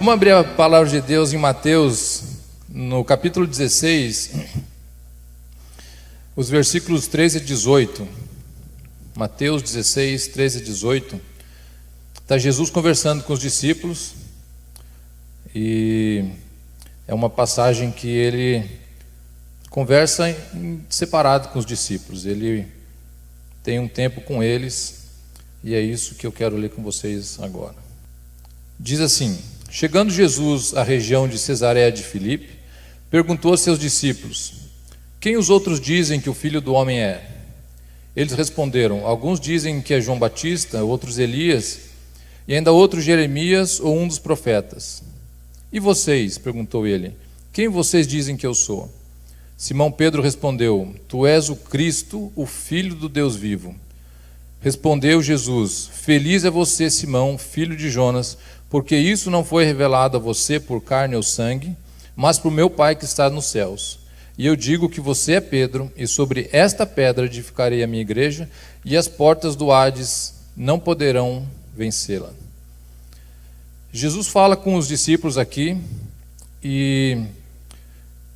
Vamos abrir a palavra de Deus em Mateus, no capítulo 16, os versículos 13 e 18. Mateus 16, 13 e 18. Está Jesus conversando com os discípulos, e é uma passagem que ele conversa separado com os discípulos. Ele tem um tempo com eles, e é isso que eu quero ler com vocês agora. Diz assim: chegando Jesus à região de Cesareia de Filipe, perguntou a seus discípulos: quem os outros dizem que o Filho do Homem é? Eles responderam: alguns dizem que é João Batista, outros Elias, e ainda outros Jeremias ou um dos profetas. E vocês? Perguntou ele: quem vocês dizem que eu sou? Simão Pedro respondeu: tu és o Cristo, o Filho do Deus vivo. Respondeu Jesus: feliz é você, Simão, filho de Jonas, porque isso não foi revelado a você por carne ou sangue, mas por meu Pai que está nos céus. E eu digo que você é Pedro, e sobre esta pedra edificarei a minha igreja, e as portas do Hades não poderão vencê-la. Jesus fala com os discípulos aqui, e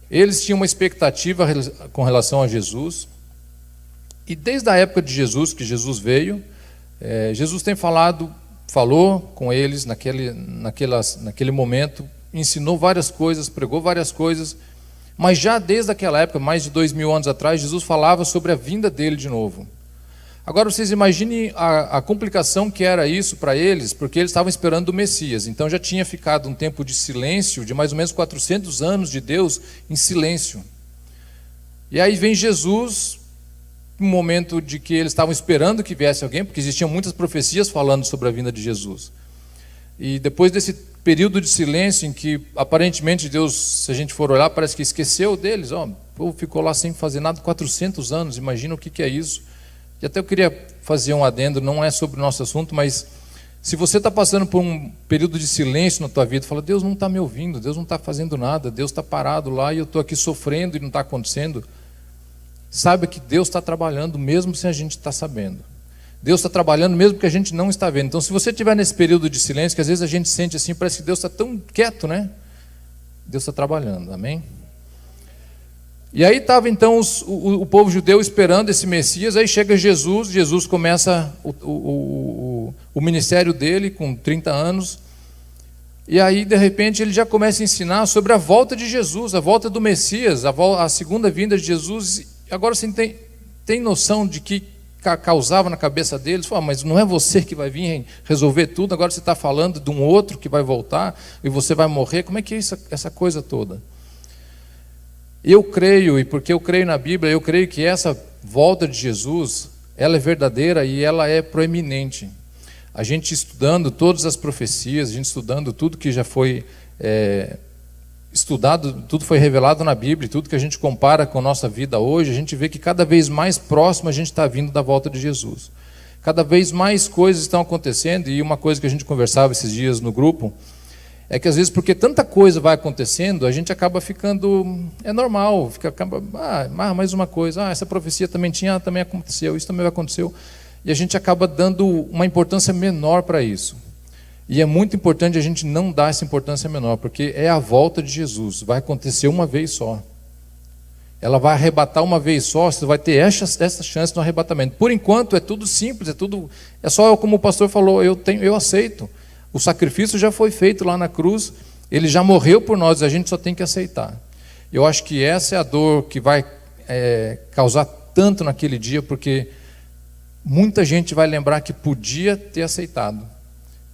eles tinham uma expectativa com relação a Jesus. E desde a época de Jesus, que Jesus veio, Jesus tem falou com eles naquele momento, ensinou várias coisas, pregou várias coisas, mas já desde aquela época, mais de 2000 anos atrás, Jesus falava sobre a vinda dele de novo. Agora vocês imaginem a complicação que era isso para eles, porque eles estavam esperando o Messias. Então já tinha ficado um tempo de silêncio, de mais ou menos 400 anos de Deus em silêncio. E aí vem Jesus, um momento de que eles estavam esperando que viesse alguém, porque existiam muitas profecias falando sobre a vinda de Jesus. E depois desse período de silêncio, em que aparentemente Deus, se a gente for olhar, parece que esqueceu deles. O povo ficou lá sem fazer nada 400 anos, imagina o que é isso. E até eu queria fazer um adendo, não é sobre o nosso assunto, mas se você está passando por um período de silêncio na tua vida, fala: Deus não está me ouvindo, Deus não está fazendo nada, Deus está parado lá e eu estou aqui sofrendo e não está acontecendo. Saiba que Deus está trabalhando mesmo sem a gente estar sabendo. Deus está trabalhando mesmo que a gente não está vendo. Então, se você estiver nesse período de silêncio, que às vezes a gente sente assim, parece que Deus está tão quieto, né? Deus está trabalhando, amém? E aí estava então o povo judeu esperando esse Messias. Aí chega Jesus começa o ministério dele com 30 anos. E aí, de repente, ele já começa a ensinar sobre a volta de Jesus, a volta do Messias, a segunda vinda de Jesus. Agora você tem noção de que causava na cabeça deles? Fala: mas não é você que vai vir resolver tudo, agora você está falando de um outro que vai voltar e você vai morrer. Como é que é essa coisa toda? Eu creio, e porque eu creio na Bíblia, eu creio que essa volta de Jesus, ela é verdadeira e ela é proeminente. A gente estudando todas as profecias, a gente estudando tudo que já foi estudado, tudo foi revelado na Bíblia, tudo que a gente compara com a nossa vida hoje, a gente vê que cada vez mais próximo a gente está vindo da volta de Jesus. Cada vez mais coisas estão acontecendo, e uma coisa que a gente conversava esses dias no grupo, é que às vezes, porque tanta coisa vai acontecendo, a gente acaba ficando, é normal, mais uma coisa, essa profecia também também aconteceu, isso também aconteceu, e a gente acaba dando uma importância menor para isso. E é muito importante a gente não dar essa importância menor, porque é a volta de Jesus, vai acontecer uma vez só. Ela vai arrebatar uma vez só, você vai ter essa chance no arrebatamento. Por enquanto é tudo simples, é só como o pastor falou, eu aceito. O sacrifício já foi feito lá na cruz, ele já morreu por nós, a gente só tem que aceitar. Eu acho que essa é a dor que vai causar tanto naquele dia, porque muita gente vai lembrar que podia ter aceitado.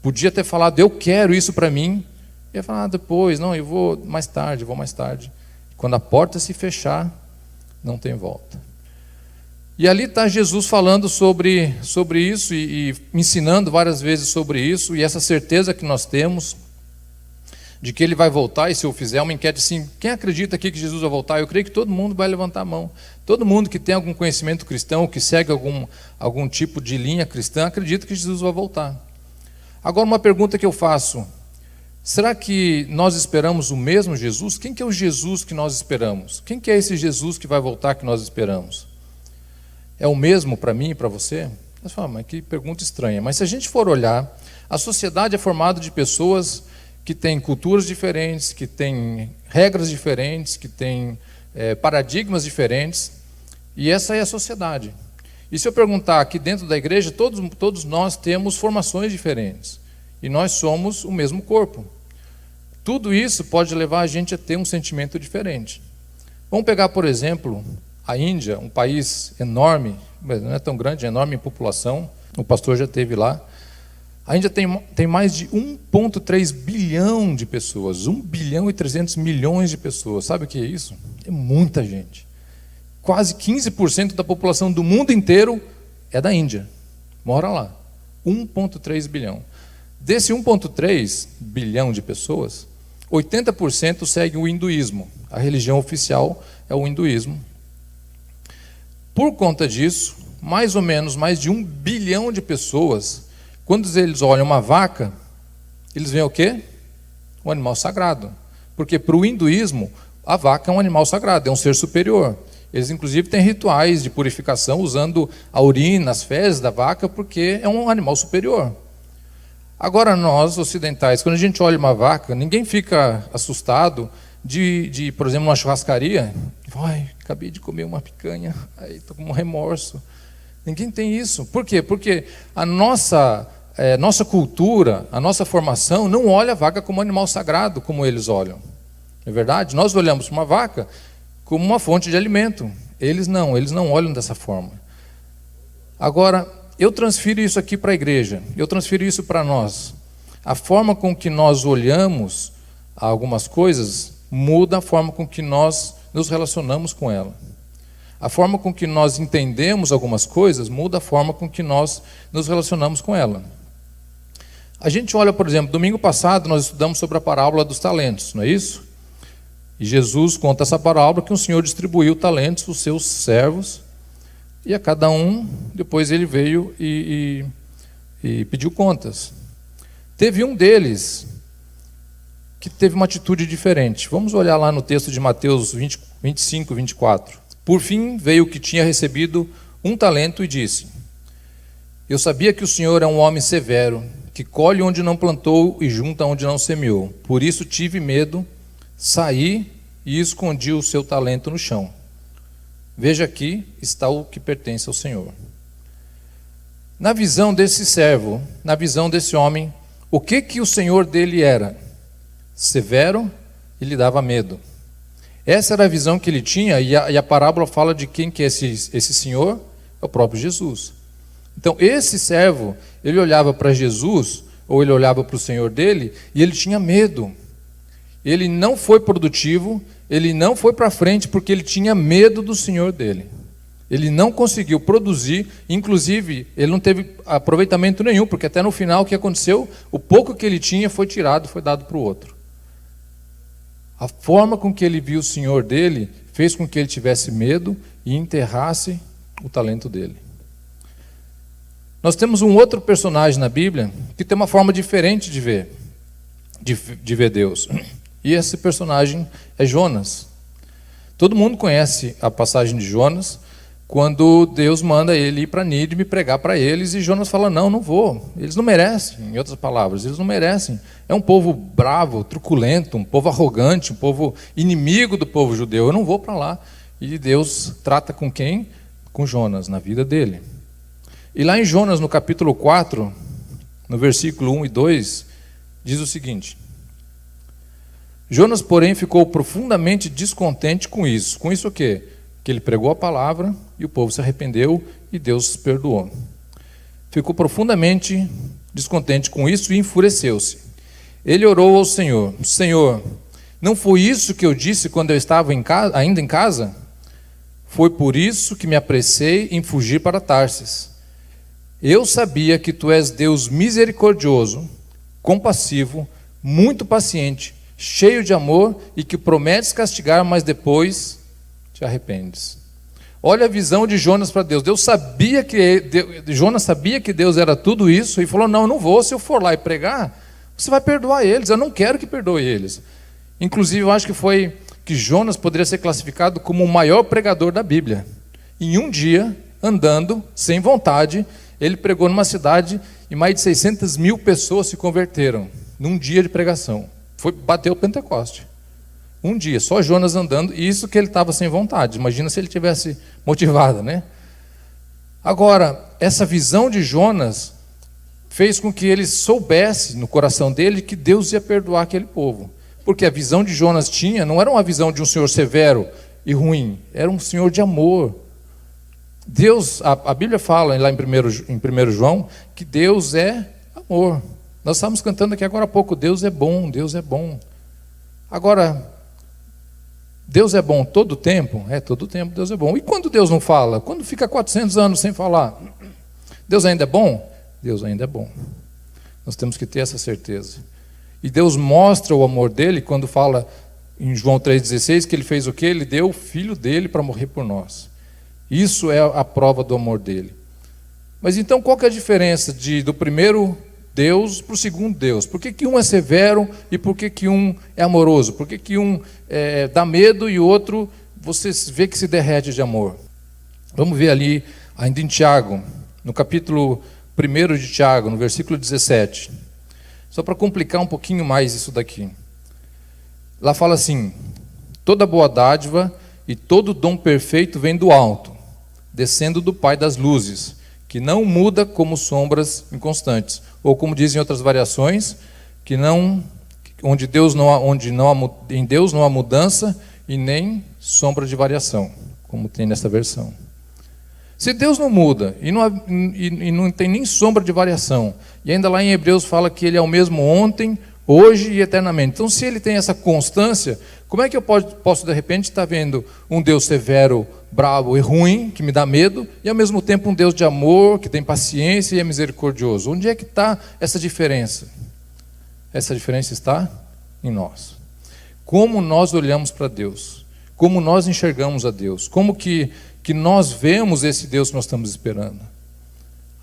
Podia ter falado: eu quero isso para mim. E ia falar: depois, não, eu vou mais tarde. Quando a porta se fechar, não tem volta. E ali está Jesus falando sobre isso e ensinando várias vezes sobre isso, e essa certeza que nós temos de que ele vai voltar. E se eu fizer uma enquete assim, quem acredita aqui que Jesus vai voltar? Eu creio que todo mundo vai levantar a mão. Todo mundo que tem algum conhecimento cristão, que segue algum tipo de linha cristã, acredita que Jesus vai voltar. Agora, uma pergunta que eu faço: será que nós esperamos o mesmo Jesus? Quem que é o Jesus que nós esperamos? Quem que é esse Jesus que vai voltar que nós esperamos? É o mesmo para mim e para você? Você fala: mas que pergunta estranha. Mas se a gente for olhar, a sociedade é formada de pessoas que tem culturas diferentes, que tem regras diferentes, que tem paradigmas diferentes, e essa é a sociedade. E se eu perguntar aqui dentro da igreja, todos nós temos formações diferentes, e nós somos o mesmo corpo. Tudo isso pode levar a gente a ter um sentimento diferente. Vamos pegar, por exemplo, a Índia, um país enorme, mas não é tão grande, é enorme em população, o pastor já esteve lá. A Índia tem mais de 1,3 bilhão de pessoas, 1 bilhão e 300 milhões de pessoas. Sabe o que é isso? É muita gente. Quase 15% da população do mundo inteiro é da Índia, mora lá. 1,3 bilhão. Desse 1,3 bilhão de pessoas, 80% seguem o hinduísmo. A religião oficial é o hinduísmo. Por conta disso, mais ou menos mais de 1 bilhão de pessoas, quando eles olham uma vaca, eles veem o quê? Um animal sagrado. Porque para o hinduísmo, a vaca é um animal sagrado, é um ser superior. Eles, inclusive, têm rituais de purificação usando a urina, as fezes da vaca, porque é um animal superior. Agora, nós, ocidentais, quando a gente olha uma vaca, ninguém fica assustado de por exemplo, uma churrascaria. Ai, acabei de comer uma picanha, estou com um remorso. Ninguém tem isso. Por quê? Porque a nossa cultura, a nossa formação não olha a vaca como animal sagrado, como eles olham. Não é verdade? Nós olhamos para uma vaca como uma fonte de alimento. Eles não olham dessa forma. Agora, eu transfiro isso aqui para a igreja, eu transfiro isso para nós. A forma com que nós olhamos a algumas coisas muda a forma com que nós nos relacionamos com ela. A forma com que nós entendemos algumas coisas muda a forma com que nós nos relacionamos com ela. A gente olha, por exemplo, domingo passado nós estudamos sobre a parábola dos talentos, não é isso? E Jesus conta essa parábola que um senhor distribuiu talentos aos seus servos, e a cada um, depois ele veio e pediu contas. Teve um deles que teve uma atitude diferente. Vamos olhar lá no texto de Mateus 25, 24. Por fim, veio o que tinha recebido 1 talento e disse: eu sabia que o Senhor é um homem severo, que colhe onde não plantou e junta onde não semeou. Por isso tive medo, saí e escondi o seu talento no chão. Veja, aqui está o que pertence ao Senhor. Na visão desse servo, na visão desse homem, o que o Senhor dele era? Severo e lhe dava medo. Essa era a visão que ele tinha, e a parábola fala de quem que é esse senhor? É o próprio Jesus. Então, esse servo, ele olhava para Jesus, ou ele olhava para o Senhor dele, e ele tinha medo. Ele não foi produtivo, ele não foi para frente, porque ele tinha medo do Senhor dele. Ele não conseguiu produzir, inclusive, ele não teve aproveitamento nenhum, porque até no final o que aconteceu? O pouco que ele tinha foi tirado, foi dado para o outro. A forma com que ele viu o Senhor dele fez com que ele tivesse medo e enterrasse o talento dele. Nós temos um outro personagem na Bíblia que tem uma forma diferente de ver Deus. E esse personagem é Jonas. Todo mundo conhece a passagem de Jonas, quando Deus manda ele ir para Nínive pregar para eles, e Jonas fala: não vou, eles não merecem. Em outras palavras, eles não merecem. É um povo bravo, truculento, um povo arrogante, um povo inimigo do povo judeu, eu não vou para lá. E Deus trata com quem? Com Jonas, na vida dele. E lá em Jonas, no capítulo 4, no versículo 1 e 2, diz o seguinte: Jonas, porém, ficou profundamente descontente com isso. Com isso o quê? Que ele pregou a palavra e o povo se arrependeu e Deus perdoou. Ficou profundamente descontente com isso e enfureceu-se. Ele orou ao Senhor: Senhor, não foi isso que eu disse quando eu estava ainda em casa? Foi por isso que me apressei em fugir para Tarsis. Eu sabia que tu és Deus misericordioso, compassivo, muito paciente, cheio de amor e que prometes castigar, mas depois te arrependes. Olha a visão de Jonas para Deus. Jonas sabia que Deus era tudo isso e falou: não vou. Se eu for lá e pregar, você vai perdoar eles. Eu não quero que perdoe eles. Inclusive, eu acho que Jonas poderia ser classificado como o maior pregador da Bíblia. Em um dia, andando, sem vontade, ele pregou numa cidade e mais de 600 mil pessoas se converteram, num dia de pregação. Bateu o Pentecoste. Um dia, só Jonas andando, e isso que ele estava sem vontade. Imagina se ele tivesse motivado, né? Agora, essa visão de Jonas fez com que ele soubesse no coração dele que Deus ia perdoar aquele povo. Porque a visão de Jonas não era uma visão de um Senhor severo e ruim, era um Senhor de amor. Deus, a Bíblia fala lá em 1 João, que Deus é amor. Nós estávamos cantando aqui agora há pouco, Deus é bom, Deus é bom. Agora, Deus é bom todo o tempo? Todo o tempo Deus é bom. E quando Deus não fala? Quando fica 400 anos sem falar? Deus ainda é bom? Deus ainda é bom. Nós temos que ter essa certeza. E Deus mostra o amor dele quando fala em João 3,16 que ele fez o quê? Ele deu o filho dele para morrer por nós. Isso é a prova do amor dele. Mas então qual que é a diferença do primeiro Deus para o segundo Deus? Por que um é severo e por que um é amoroso? Por que um dá medo e o outro você vê que se derrete de amor? Vamos ver ali, ainda em Tiago, no capítulo 1 de Tiago, no versículo 17. Só para complicar um pouquinho mais isso daqui. Lá fala assim: toda boa dádiva e todo dom perfeito vem do alto, descendo do Pai das luzes, que não muda como sombras inconstantes. Ou como dizem outras variações, em Deus não há mudança e nem sombra de variação, como tem nessa versão. Se Deus não muda e não tem nem sombra de variação, e ainda lá em Hebreus fala que Ele é o mesmo ontem, hoje e eternamente. Então, se Ele tem essa constância, como é que eu posso de repente estar vendo um Deus severo, bravo e ruim, que me dá medo, e ao mesmo tempo um Deus de amor, que tem paciência e é misericordioso? Onde é que está essa diferença? Essa diferença está em nós. Como nós olhamos para Deus, como nós enxergamos a Deus, como que nós vemos esse Deus que nós estamos esperando.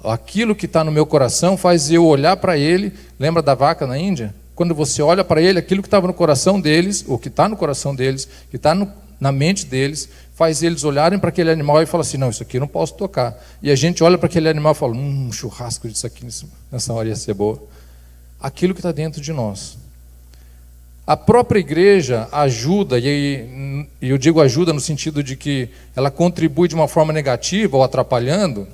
Aquilo que está no meu coração faz eu olhar para Ele. Lembra da vaca na Índia? Quando você olha para Ele, aquilo que estava no coração deles, ou que está no coração deles, que está na mente deles, faz eles olharem para aquele animal e falar assim: não, isso aqui eu não posso tocar. E a gente olha para aquele animal e fala: um churrasco disso aqui nessa hora ia ser boa. Aquilo que está dentro de nós. A própria igreja ajuda, e eu digo ajuda no sentido de que ela contribui de uma forma negativa ou atrapalhando,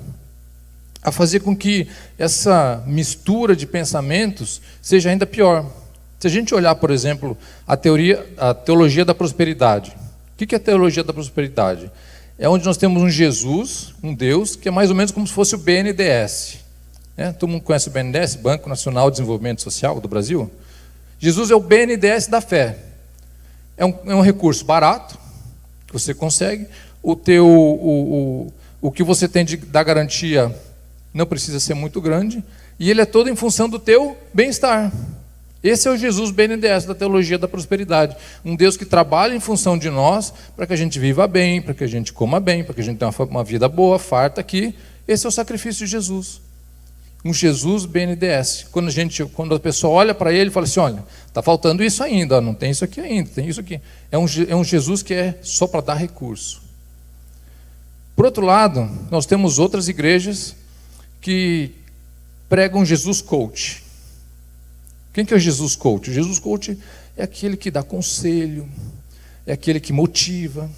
a fazer com que essa mistura de pensamentos seja ainda pior. Se a gente olhar, por exemplo, a teologia da prosperidade. O que é a teologia da prosperidade? É onde nós temos um Jesus, um Deus, que é mais ou menos como se fosse o BNDES. Todo mundo conhece o BNDES, Banco Nacional de Desenvolvimento Social do Brasil? Jesus é o BNDES da fé. É um recurso barato, que você consegue. O que você tem da garantia não precisa ser muito grande. E ele é todo em função do teu bem-estar. Esse é o Jesus BNDES da teologia da prosperidade. Um Deus que trabalha em função de nós, para que a gente viva bem, para que a gente coma bem, para que a gente tenha uma vida boa, farta aqui. Esse é o sacrifício de Jesus. Um Jesus BNDES. Quando a pessoa olha para ele e fala assim: olha, está faltando isso ainda, não tem isso aqui ainda, tem isso aqui. É um Jesus que é só para dar recurso. Por outro lado, nós temos outras igrejas que pregam Jesus coach. Quem que é o Jesus coach? O Jesus coach é aquele que dá conselho, é aquele que motiva.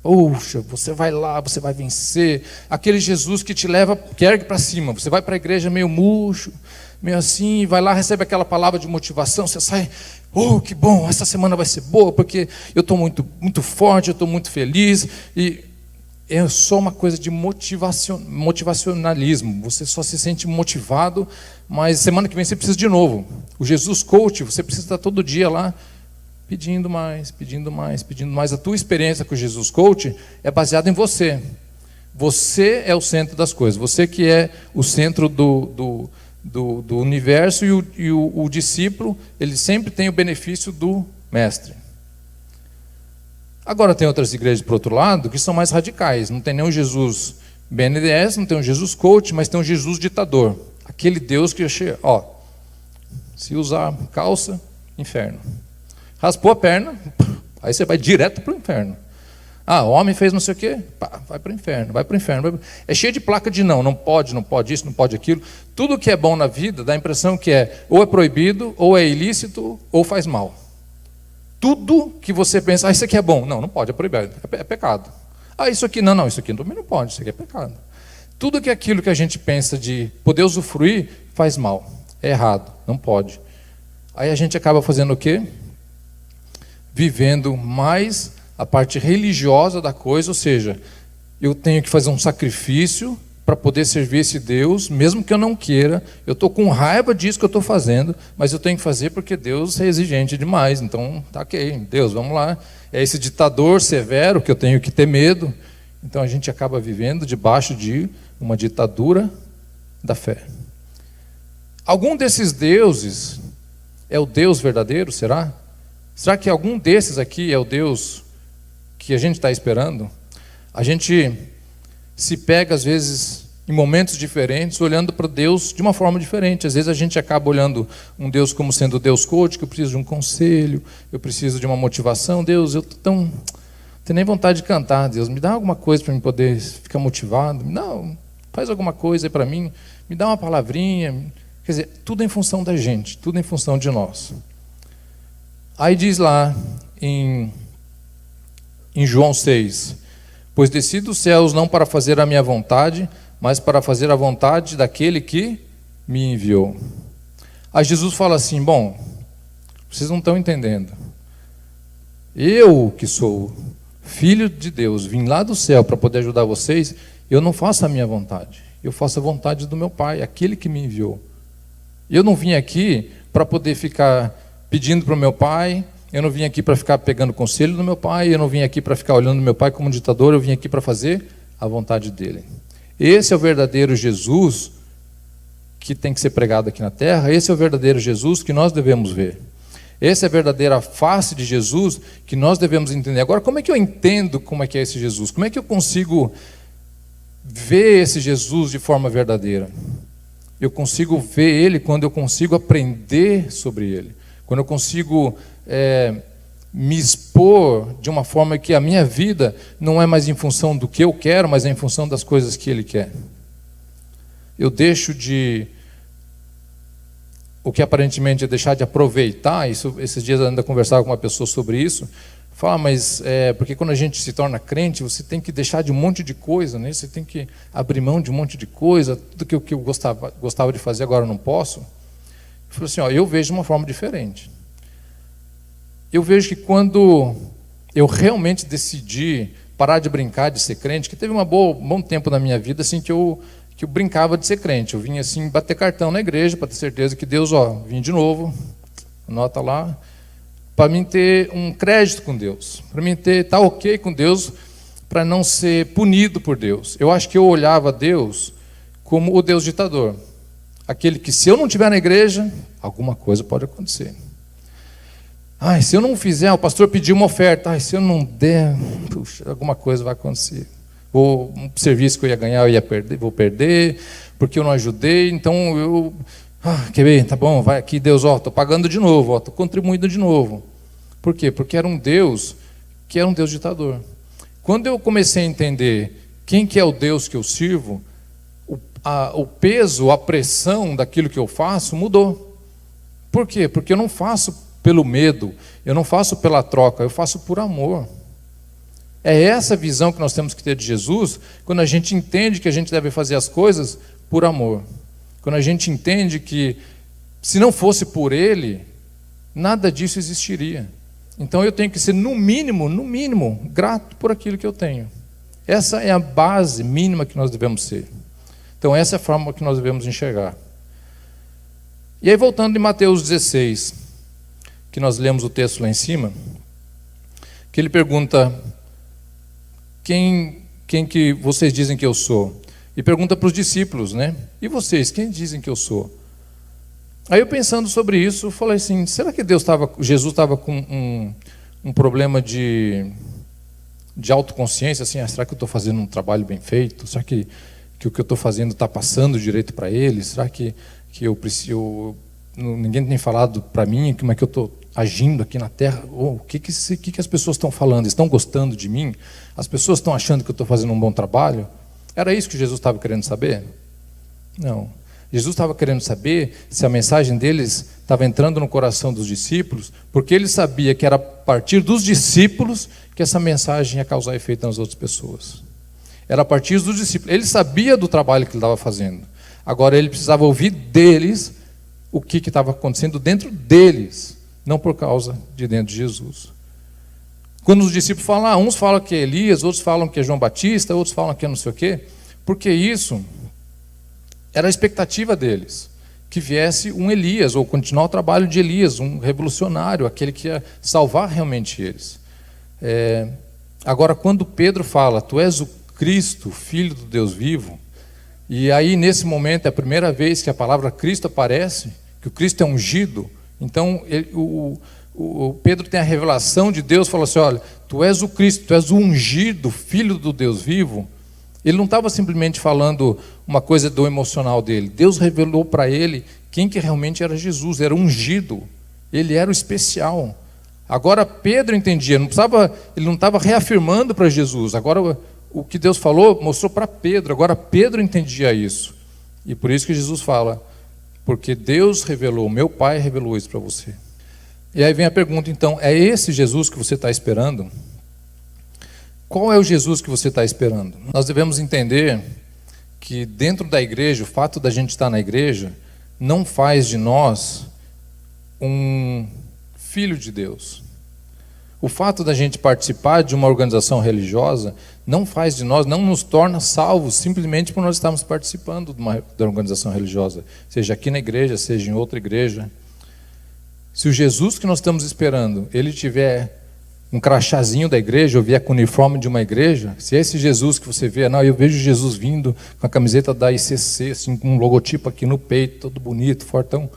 Poxa, você vai lá, você vai vencer. Aquele Jesus que te leva, que ergue para cima. Você vai para a igreja meio murcho, meio assim, vai lá, recebe aquela palavra de motivação, você sai: oh, que bom, essa semana vai ser boa, porque eu estou muito, muito forte, eu estou muito feliz. E é só uma coisa de motivacionalismo. Você só se sente motivado, mas semana que vem você precisa de novo. O Jesus coach, você precisa estar todo dia lá, pedindo mais, pedindo mais, pedindo mais. A tua experiência com o Jesus coach é baseada em você. Você é o centro das coisas. Você que é o centro do universo, e o discípulo, ele sempre tem o benefício do mestre. Agora tem outras igrejas, por outro lado, que são mais radicais. Não tem nem um Jesus BNDES, não tem um Jesus coach, mas tem um Jesus ditador. Aquele Deus que achei, se usar calça, inferno. Raspou a perna, aí você vai direto para o inferno. O homem fez não sei o quê, vai para o inferno, vai para o inferno. É cheio de placa de não pode isso, não pode aquilo. Tudo que é bom na vida dá a impressão que ou é proibido, ou é ilícito, ou faz mal. tudo que você pensa, isso aqui é bom. Não, não pode, é proibido, é pecado. Isso aqui, não, isso aqui também não pode, isso aqui é pecado. Tudo que aquilo que a gente pensa de poder usufruir, faz mal, é errado, não pode. Aí a gente acaba fazendo o quê? Vivendo mais a parte religiosa da coisa, ou seja, eu tenho que fazer um sacrifício para poder servir esse Deus, mesmo que eu não queira, eu estou com raiva disso que eu estou fazendo, mas eu tenho que fazer porque Deus é exigente demais, então tá ok, Deus, vamos lá. É esse ditador severo que eu tenho que ter medo, então a gente acaba vivendo debaixo de uma ditadura da fé. Algum desses deuses é o Deus verdadeiro, será? Será que algum desses aqui é o Deus que a gente está esperando? A gente se pega, às vezes, em momentos diferentes, olhando para Deus de uma forma diferente. Às vezes a gente acaba olhando um Deus como sendo o Deus coach, que eu preciso de um conselho, eu preciso de uma motivação. Deus, eu estou tão... tenho nem vontade de cantar. Deus, me dá alguma coisa para eu poder ficar motivado. Não, faz alguma coisa aí para mim, me dá uma palavrinha. Quer dizer, tudo em função da gente, tudo em função de nós. Aí diz lá em João 6, pois desci dos céus não para fazer a minha vontade, mas para fazer a vontade daquele que me enviou. Aí Jesus fala assim, bom, vocês não estão entendendo. Eu que sou filho de Deus, vim lá do céu para poder ajudar vocês, eu não faço a minha vontade, eu faço a vontade do meu Pai, aquele que me enviou. Eu não vim aqui para poder ficar pedindo para o meu Pai, eu não vim aqui para ficar pegando conselho do meu Pai, eu não vim aqui para ficar olhando o meu Pai como um ditador, eu vim aqui para fazer a vontade dele. Esse é o verdadeiro Jesus que tem que ser pregado aqui na terra, esse é o verdadeiro Jesus que nós devemos ver. Essa é a verdadeira face de Jesus que nós devemos entender. Agora, como é que eu entendo como é que é esse Jesus? Como é que eu consigo ver esse Jesus de forma verdadeira? Eu consigo ver ele quando eu consigo aprender sobre ele. Quando eu consigo me expor de uma forma que a minha vida não é mais em função do que eu quero, mas é em função das coisas que ele quer. Eu deixo de... o que aparentemente é deixar de aproveitar, esses dias eu ainda conversava com uma pessoa sobre isso, fala, mas porque quando a gente se torna crente, você tem que deixar de um monte de coisa, né? Você tem que abrir mão de um monte de coisa, tudo que eu gostava de fazer agora eu não posso. Eu falei assim, eu vejo de uma forma diferente. Eu vejo que quando eu realmente decidi parar de brincar de ser crente, que teve um bom tempo na minha vida assim, que eu brincava de ser crente. Eu vinha assim, bater cartão na igreja, para ter certeza que Deus, vim de novo, anota lá, para mim ter um crédito com Deus, para mim estar ok com Deus, para não ser punido por Deus. Eu acho que eu olhava Deus como o Deus ditador, aquele que se eu não estiver na igreja, alguma coisa pode acontecer. Se eu não fizer, o pastor pediu uma oferta, se eu não der, puxa, alguma coisa vai acontecer. Um serviço que eu ia ganhar, vou perder, porque eu não ajudei, então eu... quer ver? Tá bom, vai aqui, Deus, estou pagando de novo, estou contribuindo de novo. Por quê? Porque era um Deus que era um Deus ditador. Quando eu comecei a entender quem que é o Deus que eu sirvo, o peso, a pressão daquilo que eu faço mudou. Por quê? Porque eu não faço pelo medo, eu não faço pela troca, eu faço por amor. É essa visão que nós temos que ter de Jesus, quando a gente entende que a gente deve fazer as coisas por amor. Quando a gente entende que, se não fosse por Ele, nada disso existiria. Então eu tenho que ser, no mínimo, grato por aquilo que eu tenho. Essa é a base mínima que nós devemos ser. Então essa é a forma que nós devemos enxergar. E aí, voltando em Mateus 16, que nós lemos o texto lá em cima, que ele pergunta... Quem que vocês dizem que eu sou? E pergunta para os discípulos, né? E vocês, quem dizem que eu sou? Aí eu pensando sobre isso, falei assim, será que Jesus estava com um problema de autoconsciência, assim, será que eu estou fazendo um trabalho bem feito? Será que o que eu estou fazendo está passando direito para ele? Será que eu preciso... Ninguém tem falado para mim como é que eu estou agindo aqui na terra? O que as pessoas estão falando? Estão gostando de mim? As pessoas estão achando que eu estou fazendo um bom trabalho? Era isso que Jesus estava querendo saber? Não. Jesus estava querendo saber se a mensagem deles estava entrando no coração dos discípulos, porque ele sabia que era a partir dos discípulos que essa mensagem ia causar efeito nas outras pessoas. Era a partir dos discípulos. Ele sabia do trabalho que ele estava fazendo. Agora ele precisava ouvir deles o que estava acontecendo dentro deles, não por causa de dentro de Jesus. Quando os discípulos falam, uns falam que é Elias, outros falam que é João Batista, outros falam que é não sei o quê, porque isso era a expectativa deles, que viesse um Elias, ou continuar o trabalho de Elias, um revolucionário, aquele que ia salvar realmente eles. Agora, quando Pedro fala, tu és o Cristo, Filho do Deus vivo, e aí nesse momento é a primeira vez que a palavra Cristo aparece, que o Cristo é ungido, então o Pedro tem a revelação de Deus, fala assim, olha, tu és o Cristo, tu és o ungido, Filho do Deus vivo. Ele não estava simplesmente falando uma coisa do emocional dele. Deus revelou para ele quem que realmente era Jesus, era ungido. Ele era o especial. Agora Pedro entendia, ele não estava reafirmando para Jesus. Agora o que Deus falou, mostrou para Pedro. Agora Pedro entendia isso. E por isso que Jesus fala, porque Deus revelou, meu Pai revelou isso para você. E aí vem a pergunta, então, é esse Jesus que você está esperando? Qual é o Jesus que você está esperando? Nós devemos entender que dentro da igreja, o fato da gente estar na igreja, não faz de nós um filho de Deus. O fato da gente participar de uma organização religiosa não faz de nós, não nos torna salvos, simplesmente por nós estarmos participando de uma organização religiosa, seja aqui na igreja, seja em outra igreja. Se o Jesus que nós estamos esperando, ele tiver um crachazinho da igreja, ou vier com o uniforme de uma igreja, se é esse Jesus que você vê, não, eu vejo Jesus vindo com a camiseta da ICC, assim, com um logotipo aqui no peito, todo bonito, fortão.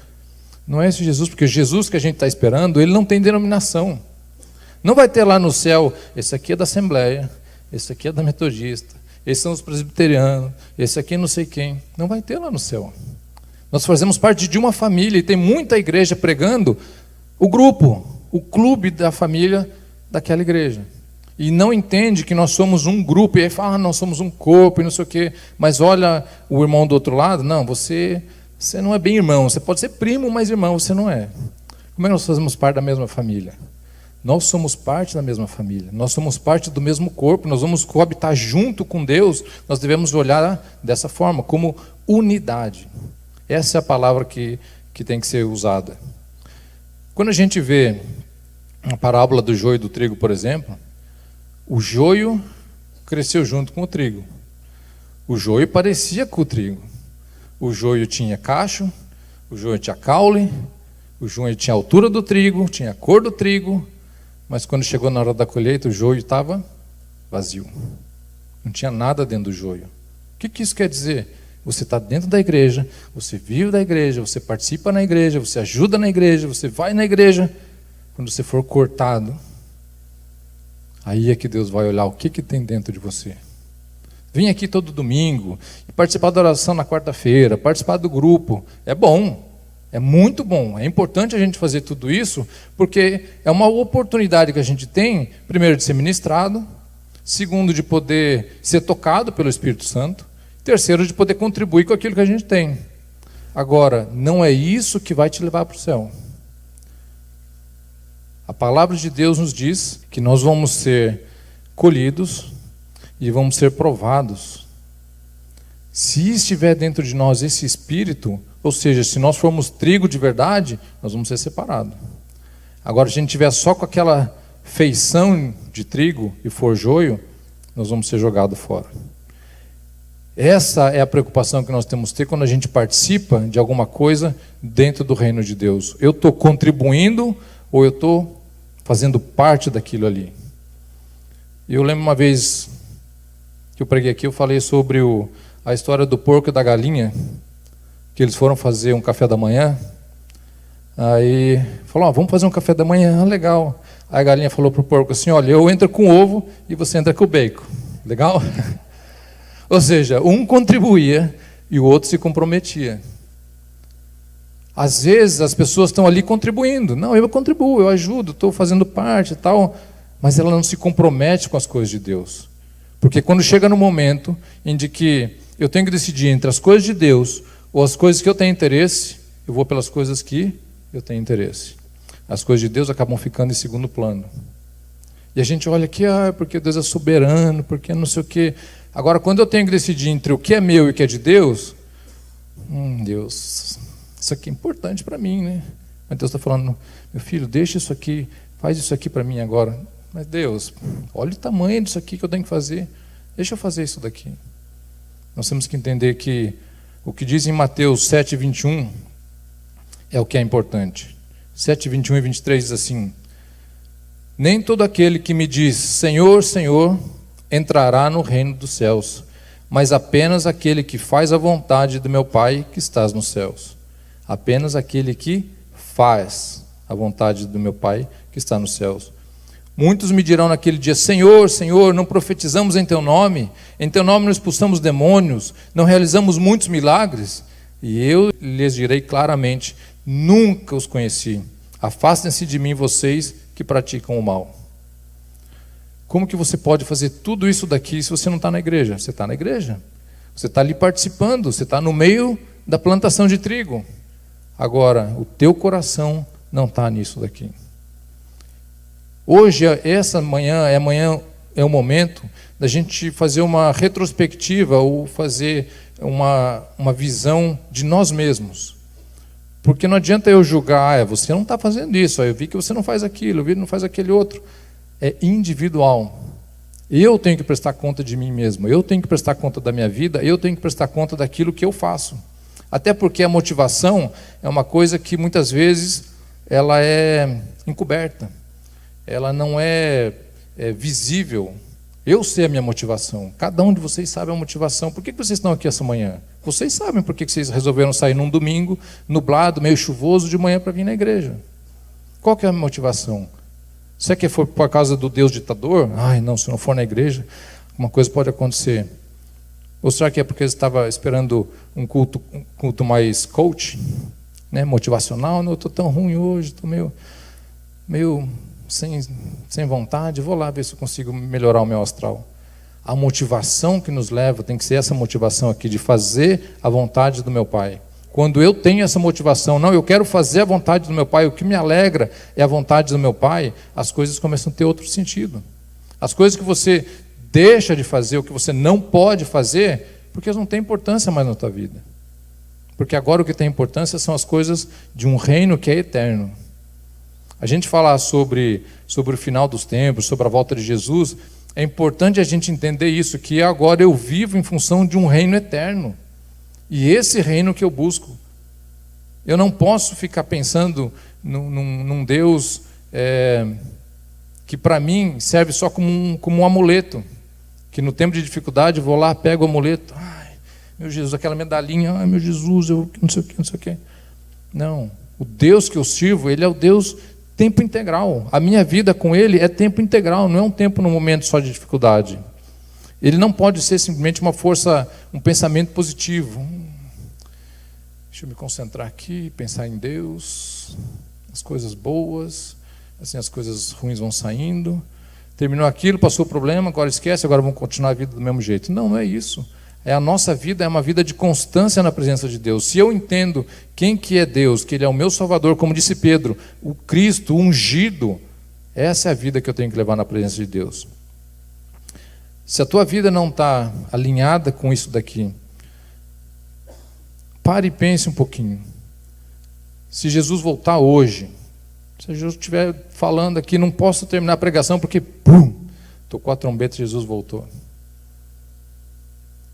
Não é esse Jesus, porque o Jesus que a gente está esperando, ele não tem denominação. Não vai ter lá no céu, esse aqui é da Assembleia, esse aqui é da Metodista, esses são os presbiterianos, esse aqui é não sei quem. Não vai ter lá no céu. Nós fazemos parte de uma família, e tem muita igreja pregando o grupo, o clube da família daquela igreja. E não entende que nós somos um grupo, e aí fala, nós somos um corpo, e não sei o quê. Mas olha o irmão do outro lado, não, você não é bem irmão, você pode ser primo, mas irmão você não é. Como é que nós fazemos parte da mesma família? Nós somos parte da mesma família, nós somos parte do mesmo corpo, nós vamos coabitar junto com Deus, nós devemos olhar dessa forma, como unidade. Essa é a palavra que tem que ser usada. Quando a gente vê a parábola do joio e do trigo, por exemplo, o joio cresceu junto com o trigo. O joio parecia com o trigo. O joio tinha cacho, o joio tinha caule, o joio tinha a altura do trigo, tinha a cor do trigo, mas quando chegou na hora da colheita, o joio estava vazio. Não tinha nada dentro do joio. O que isso quer dizer? Você está dentro da igreja, você vive da igreja, você participa na igreja, você ajuda na igreja, você vai na igreja. Quando você for cortado, aí é que Deus vai olhar o que tem dentro de você. Vim aqui todo domingo, participar da oração na quarta-feira, participar do grupo, é bom, é muito bom. É importante a gente fazer tudo isso, porque é uma oportunidade que a gente tem, primeiro, de ser ministrado, segundo, de poder ser tocado pelo Espírito Santo, terceiro, de poder contribuir com aquilo que a gente tem. Agora, não é isso que vai te levar para o céu. A palavra de Deus nos diz que nós vamos ser colhidos e vamos ser provados. Se estiver dentro de nós esse Espírito, ou seja, se nós formos trigo de verdade, nós vamos ser separados. Agora, se a gente estiver só com aquela feição de trigo e for joio, nós vamos ser jogados fora. Essa é a preocupação que nós temos que ter quando a gente participa de alguma coisa dentro do reino de Deus. Eu estou contribuindo ou eu estou fazendo parte daquilo ali? Eu lembro uma vez que eu preguei aqui, eu falei sobre a história do porco e da galinha, que eles foram fazer um café da manhã. Aí falou, vamos fazer um café da manhã, legal. Aí a galinha falou para o porco assim, olha, eu entro com o ovo e você entra com o bacon. Legal? Ou seja, um contribuía e o outro se comprometia. Às vezes as pessoas estão ali contribuindo. Não, eu contribuo, eu ajudo, estou fazendo parte e tal. Mas ela não se compromete com as coisas de Deus. Porque quando chega no momento em que eu tenho que decidir entre as coisas de Deus ou as coisas que eu tenho interesse, eu vou pelas coisas que eu tenho interesse. As coisas de Deus acabam ficando em segundo plano. E a gente olha aqui, porque Deus é soberano, porque não sei o quê. Agora, quando eu tenho que decidir entre o que é meu e o que é de Deus, Deus, isso aqui é importante para mim, né? Mas Deus está falando, meu filho, deixa isso aqui, faz isso aqui para mim agora. Mas Deus, olha o tamanho disso aqui que eu tenho que fazer, deixa eu fazer isso daqui. Nós temos que entender que o que diz em Mateus 7:21 é o que é importante. 7:21 e 23 diz assim: nem todo aquele que me diz Senhor, Senhor, entrará no reino dos céus, mas apenas aquele que faz a vontade do meu Pai que estás nos céus. Apenas aquele que faz a vontade do meu Pai que está nos céus. Muitos me dirão naquele dia, Senhor, Senhor, não profetizamos em Teu nome não expulsamos demônios, não realizamos muitos milagres? E eu lhes direi claramente, nunca os conheci. Afastem-se de mim vocês que praticam o mal. Como que você pode fazer tudo isso daqui se você não está na igreja? Você está na igreja, você está ali participando, você está no meio da plantação de trigo. Agora, o teu coração não está nisso daqui. Hoje, essa manhã é o momento da gente fazer uma retrospectiva ou fazer uma visão de nós mesmos. Porque não adianta eu julgar, você não está fazendo isso, eu vi que você não faz aquilo, eu vi que não faz aquele outro. É individual. Eu tenho que prestar conta de mim mesmo, eu tenho que prestar conta da minha vida, eu tenho que prestar conta daquilo que eu faço. Até porque a motivação é uma coisa que muitas vezes ela é encoberta, ela não é visível. Eu sei a minha motivação, cada um de vocês sabe a motivação. Por que vocês estão aqui essa manhã? Vocês sabem por que vocês resolveram sair num domingo, nublado, meio chuvoso, de manhã para vir na igreja. Qual que é a motivação? Será que foi por causa do Deus ditador? Não, se não for na igreja, uma coisa pode acontecer. Ou será que é porque você estava esperando um culto mais coach, né, motivacional? Não, eu estou tão ruim hoje, estou meio sem vontade, vou lá ver se eu consigo melhorar o meu astral. A motivação que nos leva tem que ser essa motivação aqui, de fazer a vontade do meu Pai. Quando eu tenho essa motivação, não, eu quero fazer a vontade do meu Pai, o que me alegra é a vontade do meu Pai, as coisas começam a ter outro sentido. As coisas que você deixa de fazer, o que você não pode fazer, porque elas não têm importância mais na tua vida. Porque agora o que tem importância são as coisas de um reino que é eterno. A gente falar sobre o final dos tempos, sobre a volta de Jesus, é importante a gente entender isso, que agora eu vivo em função de um reino eterno. E esse reino que eu busco. Eu não posso ficar pensando num Deus que para mim serve só como um amuleto. Que no tempo de dificuldade eu vou lá, pego o amuleto. Meu Jesus, aquela medalhinha, meu Jesus, eu não sei o que, não sei o que. Não, o Deus que eu sirvo, Ele é o Deus tempo integral. A minha vida com Ele é tempo integral, não é um tempo no momento só de dificuldade. Ele não pode ser simplesmente uma força, um pensamento positivo. Deixa eu me concentrar aqui, pensar em Deus, as coisas boas, assim as coisas ruins vão saindo. Terminou aquilo, passou o problema, agora esquece, agora vamos continuar a vida do mesmo jeito. Não, não é isso. A nossa vida é uma vida de constância na presença de Deus. Se eu entendo quem que é Deus, que Ele é o meu Salvador, como disse Pedro, o Cristo, o ungido, essa é a vida que eu tenho que levar na presença de Deus. Se a tua vida não está alinhada com isso daqui, pare e pense um pouquinho. Se Jesus voltar hoje, se Jesus estiver falando aqui, não posso terminar a pregação porque, tocou a trombeta e Jesus voltou.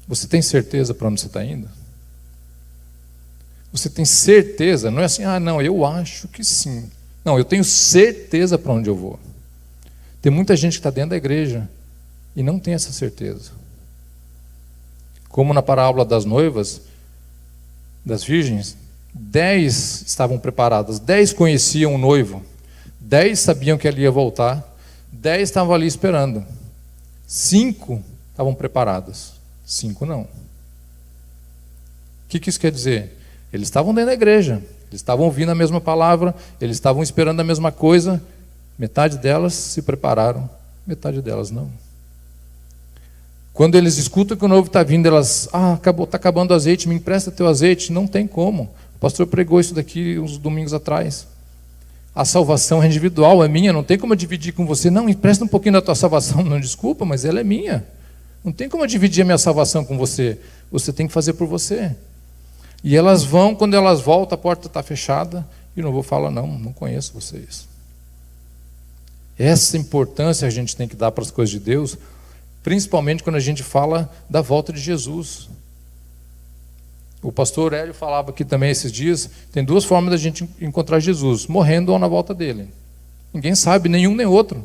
Você tem certeza para onde você está indo? Você tem certeza? Não é assim, não, eu acho que sim. Não, eu tenho certeza para onde eu vou. Tem muita gente que está dentro da igreja e não tem essa certeza. Como na parábola das noivas, das virgens, 10 estavam preparadas, 10 conheciam o noivo, 10 sabiam que ele ia voltar, 10 estavam ali esperando, 5 estavam preparadas, 5 não. O que isso quer dizer? Eles estavam dentro da igreja, eles estavam ouvindo a mesma palavra, eles estavam esperando a mesma coisa, metade delas se prepararam, metade delas não. Quando eles escutam que o noivo está vindo, elas, está acabando o azeite, me empresta teu azeite. Não tem como. O pastor pregou isso daqui uns domingos atrás. A salvação é individual, é minha, não tem como eu dividir com você. Não, empresta um pouquinho da tua salvação. Não, desculpa, mas ela é minha. Não tem como eu dividir a minha salvação com você. Você tem que fazer por você. E elas vão, quando elas voltam, a porta está fechada, e o noivo fala, não conheço vocês. Essa importância a gente tem que dar para as coisas de Deus, principalmente quando a gente fala da volta de Jesus. O pastor Hélio falava aqui também esses dias, tem duas formas da gente encontrar Jesus, morrendo ou na volta dele. Ninguém sabe, nenhum nem outro.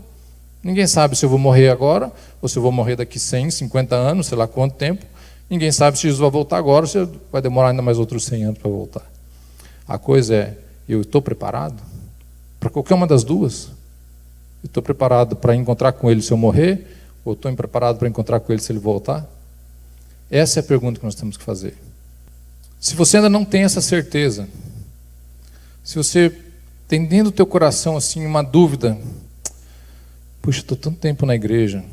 Ninguém sabe se eu vou morrer agora, ou se eu vou morrer daqui 100, 50 anos, sei lá quanto tempo. Ninguém sabe se Jesus vai voltar agora, ou se vai demorar ainda mais outros 100 anos para voltar. A coisa é, eu estou preparado para qualquer uma das duas? Eu estou preparado para encontrar com ele se eu morrer, ou estou preparado para encontrar com ele se ele voltar? Essa é a pergunta que nós temos que fazer. Se você ainda não tem essa certeza, se você tem dentro do teu coração assim uma dúvida, puxa, estou tanto tempo na igreja,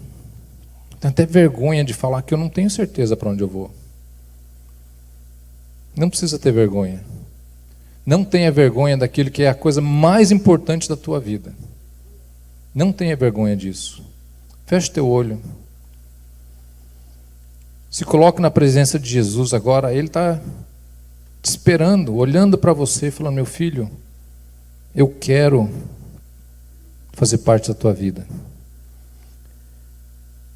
tenho até vergonha de falar que eu não tenho certeza para onde eu vou. Não precisa ter vergonha. Não tenha vergonha daquilo que é a coisa mais importante da tua vida. Não tenha vergonha disso. Feche teu olho. Se coloque na presença de Jesus agora. Ele está te esperando, olhando para você, falando, meu filho, eu quero fazer parte da tua vida.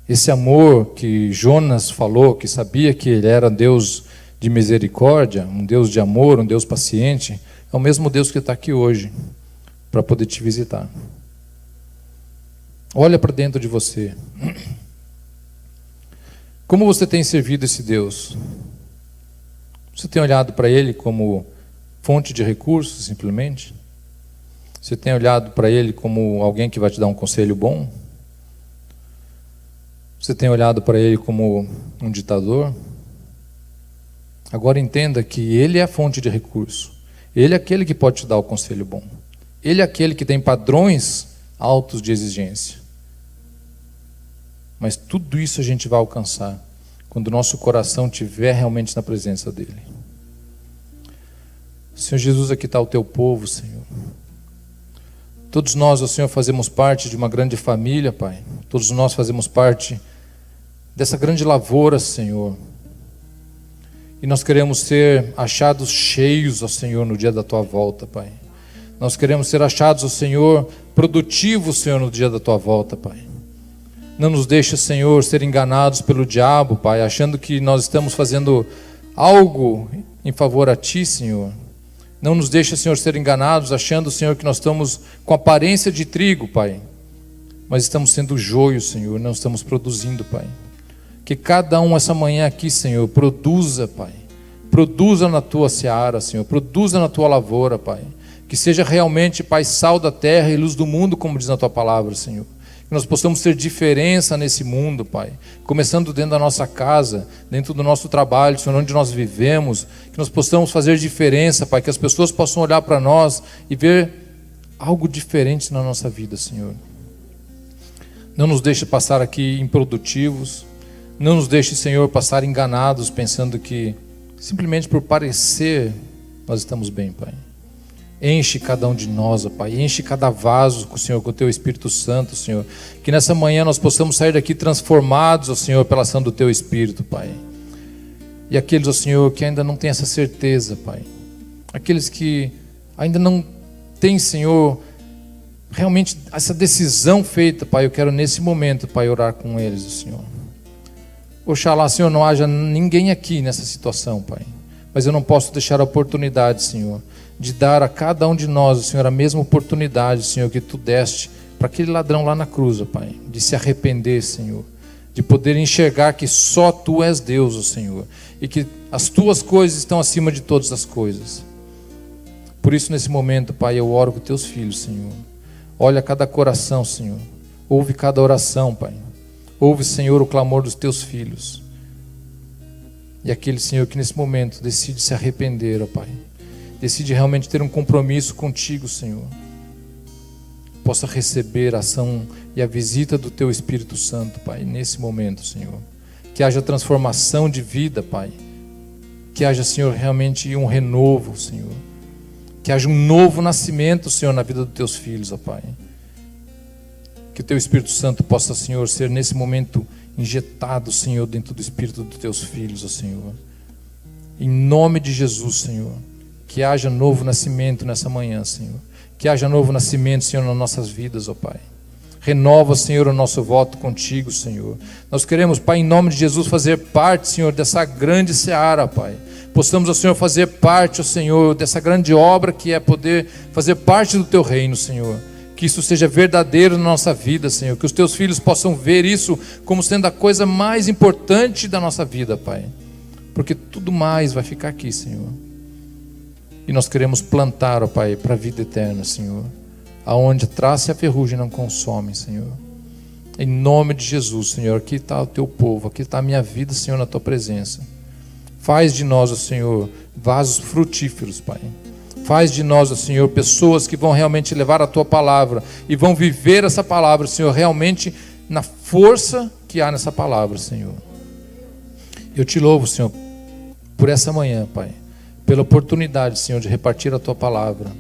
Esse amor que Jonas falou, que sabia que ele era Deus de misericórdia, um Deus de amor, um Deus paciente, é o mesmo Deus que está aqui hoje para poder te visitar. Olha para dentro de você. Como você tem servido esse Deus? Você tem olhado para Ele como fonte de recursos, simplesmente? Você tem olhado para Ele como alguém que vai te dar um conselho bom? Você tem olhado para Ele como um ditador? Agora entenda que Ele é a fonte de recurso. Ele é aquele que pode te dar o conselho bom. Ele é aquele que tem padrões altos de exigência. Mas tudo isso a gente vai alcançar quando o nosso coração estiver realmente na presença dEle. Senhor Jesus, aqui está o Teu povo, Senhor. Todos nós, ó Senhor, fazemos parte de uma grande família, Pai. Todos nós fazemos parte dessa grande lavoura, Senhor. E nós queremos ser achados cheios, ó Senhor, no dia da Tua volta, Pai. Nós queremos ser achados, ó Senhor, produtivos, Senhor, no dia da Tua volta, Pai. Não nos deixe, Senhor, ser enganados pelo diabo, Pai, achando que nós estamos fazendo algo em favor a Ti, Senhor. Não nos deixe, Senhor, ser enganados, achando, Senhor, que nós estamos com aparência de trigo, Pai. Mas estamos sendo joio, Senhor, não estamos produzindo, Pai. Que cada um essa manhã aqui, Senhor, produza, Pai. Produza na Tua seara, Senhor. Produza na Tua lavoura, Pai. Que seja realmente, Pai, sal da terra e luz do mundo, como diz na Tua palavra, Senhor. Que nós possamos ter diferença nesse mundo, Pai. Começando dentro da nossa casa, dentro do nosso trabalho, Senhor, onde nós vivemos. Que nós possamos fazer diferença, Pai. Que as pessoas possam olhar para nós e ver algo diferente na nossa vida, Senhor. Não nos deixe passar aqui improdutivos. Não nos deixe, Senhor, passar enganados, pensando que simplesmente por parecer nós estamos bem, Pai. Enche cada um de nós, ó Pai, enche cada vaso, Senhor, com o Teu Espírito Santo, Senhor. Que nessa manhã nós possamos sair daqui transformados, ó Senhor, pela ação do Teu Espírito, Pai. E aqueles, ó Senhor, que ainda não têm essa certeza, Pai. Aqueles que ainda não têm, Senhor, realmente essa decisão feita, Pai. Eu quero nesse momento, Pai, orar com eles, ó Senhor. Oxalá, Senhor, não haja ninguém aqui nessa situação, Pai. Mas eu não posso deixar a oportunidade, Senhor, de dar a cada um de nós, Senhor, a mesma oportunidade, Senhor, que Tu deste para aquele ladrão lá na cruz, ó Pai, de se arrepender, Senhor, de poder enxergar que só Tu és Deus, ó Senhor, e que as Tuas coisas estão acima de todas as coisas. Por isso, nesse momento, Pai, eu oro com Teus filhos, Senhor. Olha cada coração, Senhor. Ouve cada oração, Pai. Ouve, Senhor, o clamor dos Teus filhos. E aquele, Senhor, que nesse momento decide se arrepender, ó Pai. Decide realmente ter um compromisso contigo, Senhor. Possa receber a ação e a visita do Teu Espírito Santo, Pai, nesse momento, Senhor. que haja transformação de vida, Pai. Que haja, Senhor, realmente um renovo, Senhor. Que haja um novo nascimento, Senhor, na vida dos teus filhos, ó Pai. Que o teu Espírito Santo possa, Senhor, ser nesse momento injetado, Senhor, dentro do espírito dos teus filhos, ó Senhor. Em nome de Jesus, Senhor. Que haja novo nascimento nessa manhã, Senhor. Que haja novo nascimento, Senhor, nas nossas vidas, ó Pai. Renova, Senhor, o nosso voto contigo, Senhor. Nós queremos, Pai, em nome de Jesus, fazer parte, Senhor, dessa grande seara, Pai. Possamos, ó Senhor, fazer parte, ó Senhor, dessa grande obra que é poder fazer parte do teu reino, Senhor. Que isso seja verdadeiro na nossa vida, Senhor. Que os teus filhos possam ver isso como sendo a coisa mais importante da nossa vida, Pai. Porque tudo mais vai ficar aqui, Senhor. E nós queremos plantar, ó Pai, para a vida eterna, Senhor. Aonde a traça e a ferrugem não consomem, Senhor. Em nome de Jesus, Senhor. Aqui está o teu povo, aqui está a minha vida, Senhor, na tua presença. Faz de nós, ó Senhor, vasos frutíferos, Pai. Faz de nós, ó Senhor, pessoas que vão realmente levar a tua palavra e vão viver essa palavra, Senhor, realmente na força que há nessa palavra, Senhor. Eu te louvo, Senhor, por essa manhã, Pai, pela oportunidade, Senhor, de repartir a tua palavra,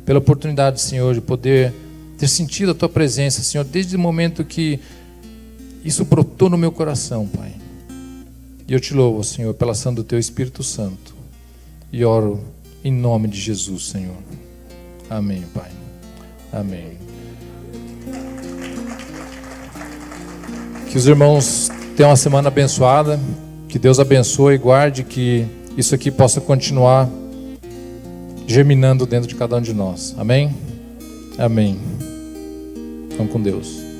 pela oportunidade, Senhor, de poder ter sentido a tua presença, Senhor, desde o momento que isso brotou no meu coração, Pai. E eu te louvo, Senhor, pela ação do teu Espírito Santo. E oro em nome de Jesus, Senhor. Amém, Pai. Amém. Que os irmãos tenham uma semana abençoada. Que Deus abençoe e guarde, que isso aqui possa continuar germinando dentro de cada um de nós. Amém? Amém. Vamos com Deus.